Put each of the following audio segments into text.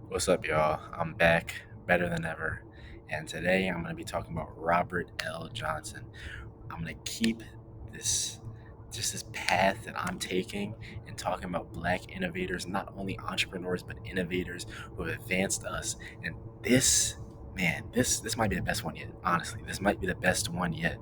What's up, y'all? I'm back, better than ever. And today I'm going to be talking about Robert L. Johnson. I'm going to keep this this path that I'm taking and talking about black innovators, not only entrepreneurs but innovators who have advanced us. And this might be the best one yet. Honestly, this might be the best one yet.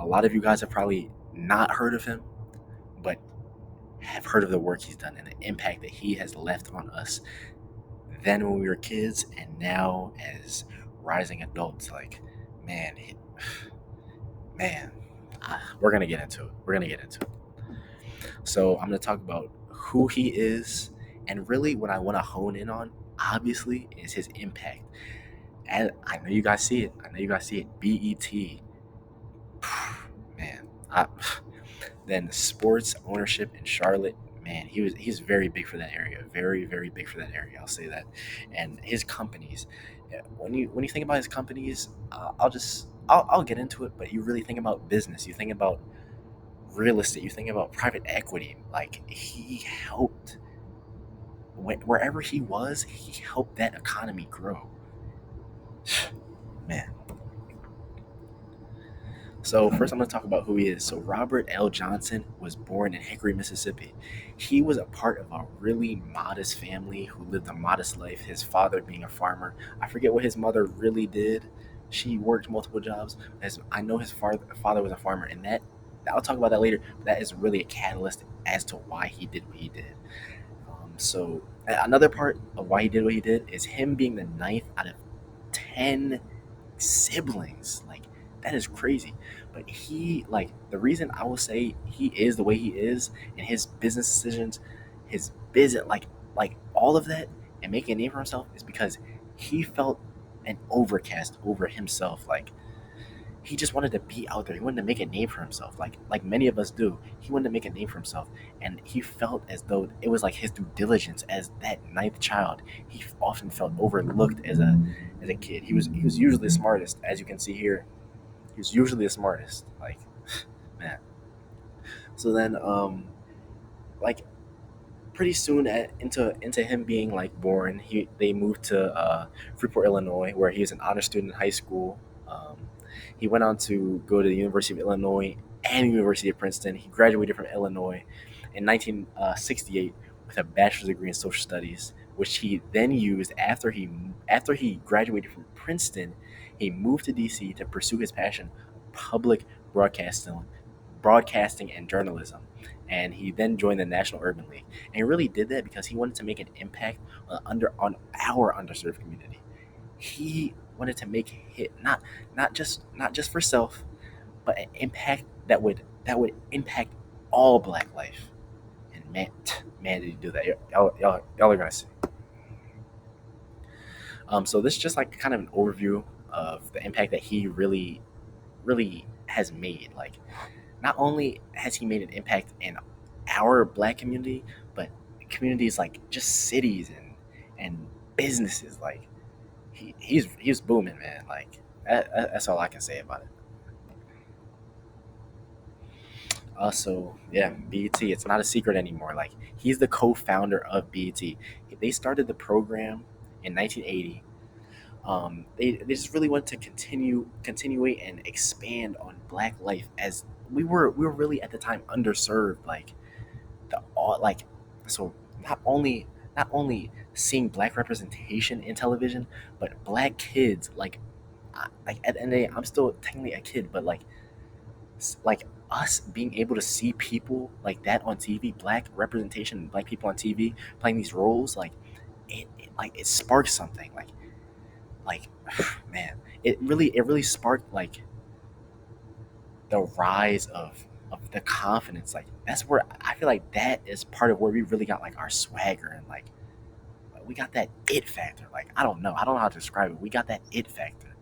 A lot of you guys have probably not heard of him, but have heard of the work he's done and the impact that he has left on us then when we were kids and now as rising adults. Like, man, man, we're gonna get into it. So I'm gonna talk about who he is, and really what I want to hone in on, obviously, is his impact. And I know you guys see it. BET, man. Then sports ownership in Charlotte. Man, he's very big for that area. Very, very big for that area. I'll say that. And his companies. When you think about his companies, I'll get into it. But you really think about business. You think about real estate. You think about private equity. Like, he helped wherever he was. He helped that economy grow. Man. So first I'm going to talk about who he is. So Robert L. Johnson was born in Hickory, Mississippi. He was a part of a really modest family who lived a modest life, his father being a farmer. I forget what his mother really did. She worked multiple jobs. I know his father was a farmer, and that I'll talk about that later. But that is really a catalyst as to why he did what he did. So another part of why he did what he did is him being the ninth out of 10 siblings. Like, that is crazy. But the reason I will say he is the way he is, and his business decisions, his business, like all of that, and making a name for himself, is because he felt an overcast over himself. Like, he just wanted to be out there. He wanted to make a name for himself, like many of us do. He wanted to make a name for himself, and he felt as though it was like his due diligence as that ninth child. He often felt overlooked as a kid. He was usually the smartest, as you can see here. He was usually the smartest. Like, man. So then, like pretty soon into him being like born, they moved to Freeport, Illinois, where he was an honor student in high school. He went on to go to the University of Illinois and University of Princeton. He graduated from Illinois in 1968 with a bachelor's degree in social studies, which he then used after he graduated from Princeton. He moved to DC to pursue his passion, public broadcasting and journalism. And he then joined the National Urban League. And he really did that because he wanted to make an impact on our underserved community. He wanted to make it not just for self, but an impact that would impact all Black life. And man, did he do that? Y'all are gonna see. So this is just like kind of an overview of the impact that he really has made. Like, not only has he made an impact in our Black community, but communities like just cities and businesses. Like, he's booming, man. Like, that's all I can say about it. Also, yeah, BET. It's not a secret anymore. Like, he's the co-founder of BET. They started the program in 1980. They just really wanted to continuate and expand on Black life, as we were really at the time underserved. Like, the all like so not only seeing Black representation in television, but Black kids. Like at the end of the day, I'm still technically a kid, but like us being able to see people like that on TV, Black representation, Black people on TV playing these roles, like it sparks something. Like man, it really sparked like the rise of the confidence. Like, that's where I feel like that is part of where we really got like our swagger, and like we got that it factor. Like, I don't know how to describe it. We got that it factor.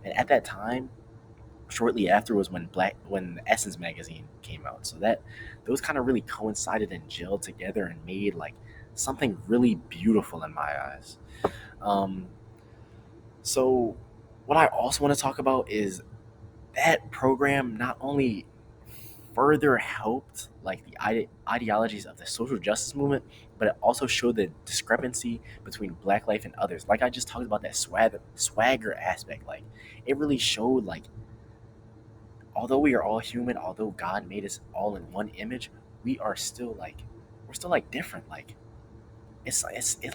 And at that time, shortly after, was when the Essence magazine came out. So that those kind of really coincided and gelled together and made like something really beautiful in my eyes. Um, so what I also want to talk about is that program not only further helped like the ideologies of the social justice movement, but it also showed the discrepancy between black life and others. Like I just talked about that swagger aspect. Like it really showed like although we are all human, although God made us all in one image, we are still like we're still like different. Like it's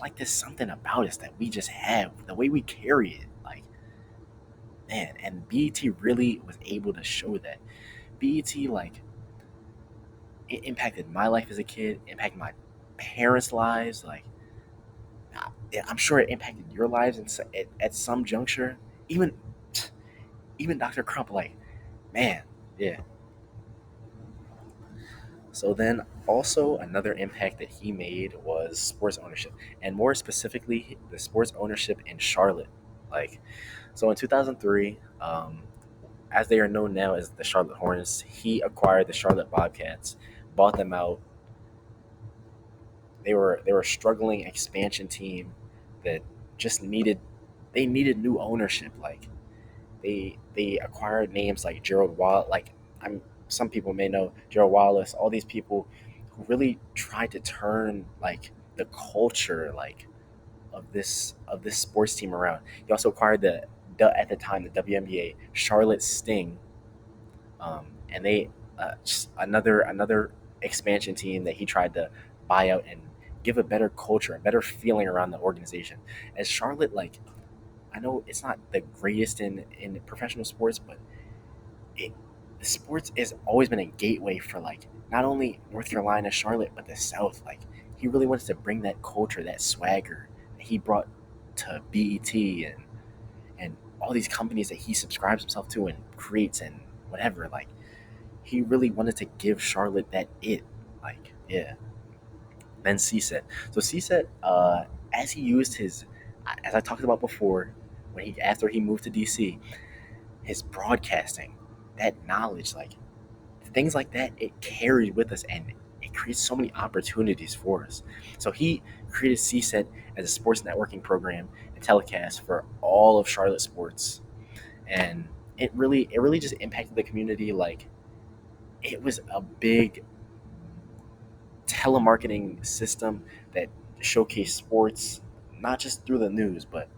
like there's something about us that we just have the way we carry it. Like man, and BET really was able to show that. BET like it impacted my life as a kid, impacted my parents' lives. Like I'm sure it impacted your lives at some juncture. Even even Dr. Crump, like man, yeah. So then also another impact that he made was sports ownership, and more specifically the sports ownership in Charlotte. Like so in 2003, as they are known now as the Charlotte Hornets, he acquired the Charlotte Bobcats, bought them out. They were a struggling expansion team that just needed new ownership. Like they acquired names like Gerald Wall, like I'm some people may know Gerald Wallace, all these people who really tried to turn like the culture like of this sports team around. He also acquired the at the time the WNBA Charlotte Sting, and they just another expansion team that he tried to buy out and give a better culture, a better feeling around the organization. As Charlotte, like I know it's not the greatest in professional sports, but it sports has always been a gateway for like not only North Carolina, Charlotte, but the South. Like he really wanted to bring that culture, that swagger that he brought to BET and all these companies that he subscribes himself to and creates and whatever. Like he really wanted to give Charlotte that it. Like yeah. Then CSET. So CSET, as he used his, as I talked about before, when he after he moved to DC, his broadcasting, that knowledge, like things like that, it carried with us and it creates so many opportunities for us. So he created CSET as a sports networking program and telecast for all of Charlotte sports, and it really just impacted the community. Like it was a big telemarketing system that showcased sports not just through the news, but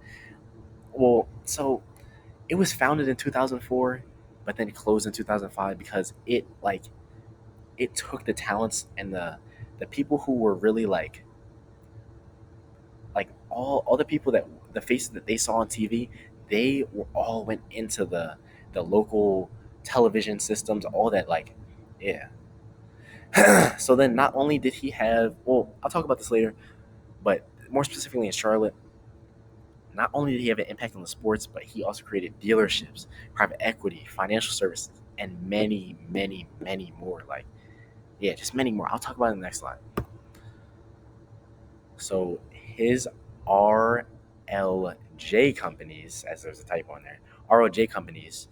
well, so it was founded in 2004, but then closed in 2005 because it took the talents and the people who were really like all the people that the faces that they saw on TV, they were all went into the local television systems, all that like yeah. So then not only did he have well, I'll talk about this later, but more specifically in Charlotte, not only did he have an impact on the sports, but he also created dealerships, private equity, financial services, and many, many, many more. Like, yeah, just many more. I'll talk about it in the next slide. So his RLJ companies, as there's a typo in there, RLJ companies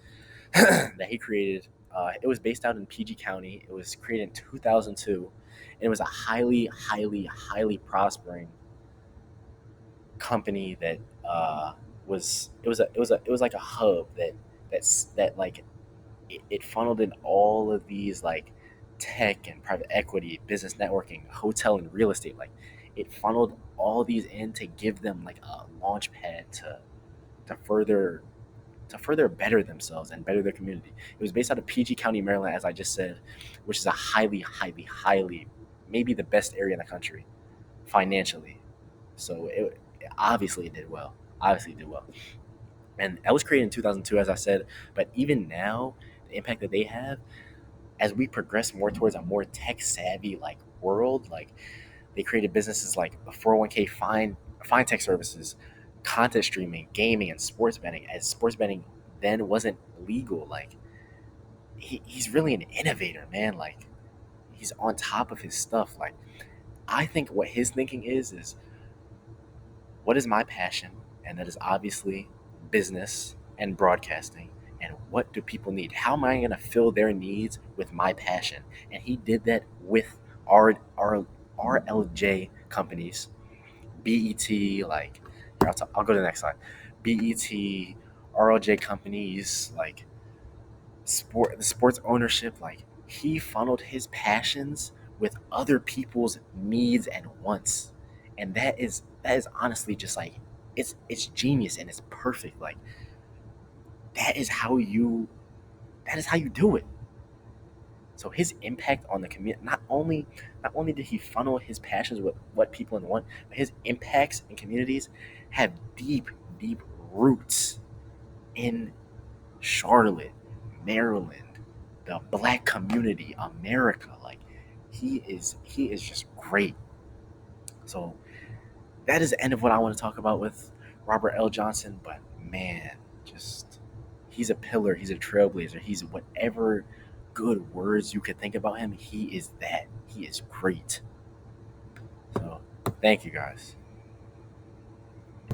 that he created, it was based out in PG County. It was created in 2002, and it was a highly, highly, highly prospering company that it was like a hub that like it funneled in all of these like tech and private equity, business networking, hotel and real estate. Like it funneled all these in to give them like a launch pad to further to further better themselves and better their community. It was based out of PG County, Maryland, as I just said, which is a highly, highly, highly, maybe the best area in the country financially. So it obviously it did well. Obviously it did well. And that was created in 2002, as I said. But even now, the impact that they have, as we progress more towards a more tech savvy like world, like they created businesses like the 401k fine tech services, content streaming, gaming, and sports betting. As sports betting then wasn't legal, like he's really an innovator, man. Like he's on top of his stuff. Like I think what his thinking is what is my passion? And that is obviously business and broadcasting. And what do people need? How am I going to fill their needs with my passion? And he did that with RLJ companies, BET, like, here, I'll go to the next slide. BET, RLJ companies, like the sports ownership, like he funneled his passions with other people's needs and wants. And that is honestly just like it's genius and it's perfect. Like that is how you that is how you do it. So his impact on the community, not only did he funnel his passions with what people want, but his impacts in communities have deep, deep roots in Charlotte, Maryland, the black community, America. Like he is just great. So that is the end of what I want to talk about with Robert L. Johnson. But man, just he's a pillar. He's a trailblazer. He's whatever good words you could think about him. He is that. He is great. So thank you guys.